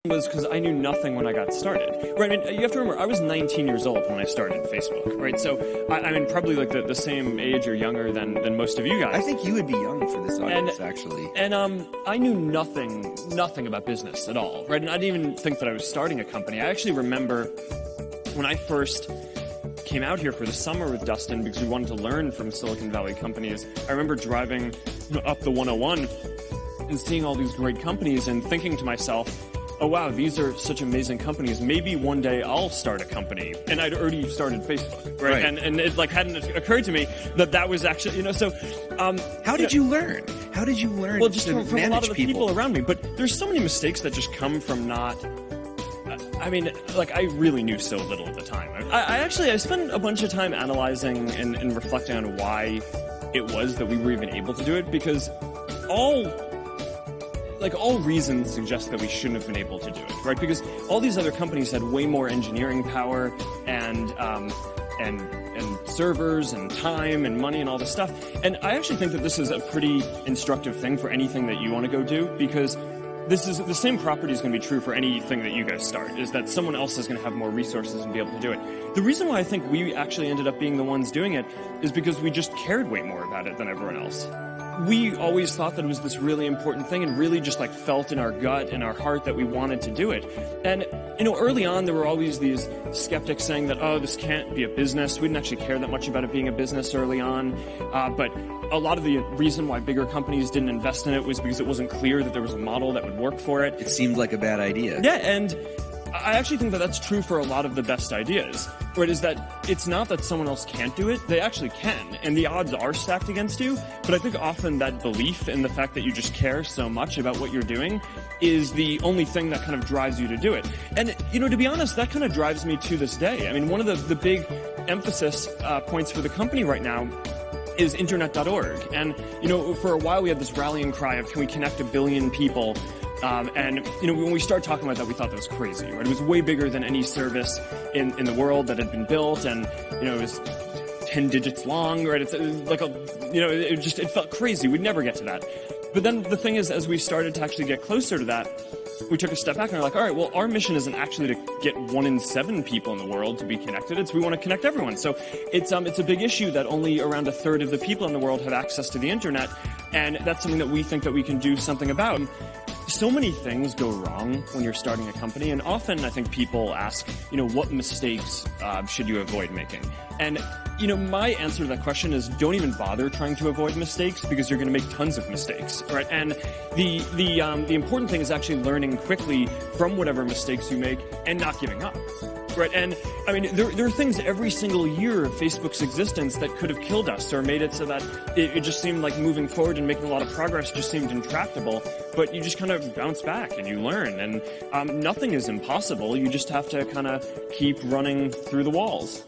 was because I knew nothing when I got started. Right? I mean, you have to remember, I was 19 years old when I started Facebook, right? So, I mean, probably like the same age or younger than most of you guys. I think you would be young for this audience, actually. And I knew nothing about business at all, right? And I didn't even think that I was starting a company. I actually remember when I first came out here for the summer with Dustin because we wanted to learn from Silicon Valley companies. I remember driving up the 101 and seeing all these great companies and thinking to myself, oh wow, these are such amazing companies. Maybe one day I'll start a company. And I'd already started Facebook, right? And it like hadn't occurred to me that was actually, you know, so... How did you learn? How did you learn well, just to from a lot of the people around me. But there's so many mistakes that just come from not... I mean, like, I really knew so little at the time. I spent a bunch of time analyzing and reflecting on why it was that we were even able to do it, because all reasons suggest that we shouldn't have been able to do it, right? Because all these other companies had way more engineering power and servers and time and money and all this stuff. And I actually think that this is a pretty instructive thing for anything that you want to go do, because this is the same property is going to be true for anything that you guys start, is that someone else is going to have more resources and be able to do it. The reason why I think we actually ended up being the ones doing it is because we just cared way more about it than everyone else. We always thought that it was this really important thing and really just like felt in our gut and our heart that we wanted to do it. And, you know, early on there were always these skeptics saying that, oh, this can't be a business. We didn't actually care that much about it being a business early on. But a lot of the reason why bigger companies didn't invest in it was because it wasn't clear that there was a model that would work for it. It seemed like a bad idea. Yeah, and I actually think that that's true for a lot of the best ideas, right? Is that it's not that someone else can't do it, they actually can, and the odds are stacked against you, but I think often that belief in the fact that you just care so much about what you're doing is the only thing that kind of drives you to do it. And, you know, to be honest, that kind of drives me to this day. I mean, one of the big emphasis points for the company right now is internet.org. And, you know, for a while we had this rallying cry of, can we connect 1 billion people? And, you know, when we started talking about that, we thought that was crazy, right? It was way bigger than any service in the world that had been built, and, you know, it was 10 digits long, right? It's like it felt crazy. We'd never get to that. But then the thing is, as we started to actually get closer to that, we took a step back and we're like, all right, well, our mission isn't actually to get 1 in 7 people in the world to be connected. It's we want to connect everyone. So it's a big issue that only around 1/3 of the people in the world have access to the internet. And that's something that we think that we can do something about. So many things go wrong when you're starting a company, and often I think people ask, you know, what mistakes should you avoid making? And, you know, my answer to that question is don't even bother trying to avoid mistakes, because you're going to make tons of mistakes, right? And the important thing is actually learning quickly from whatever mistakes you make and not giving up. Right, and I mean, there are things every single year of Facebook's existence that could have killed us or made it so that it just seemed like moving forward and making a lot of progress just seemed intractable. But you just kind of bounce back and you learn, and nothing is impossible. You just have to kind of keep running through the walls.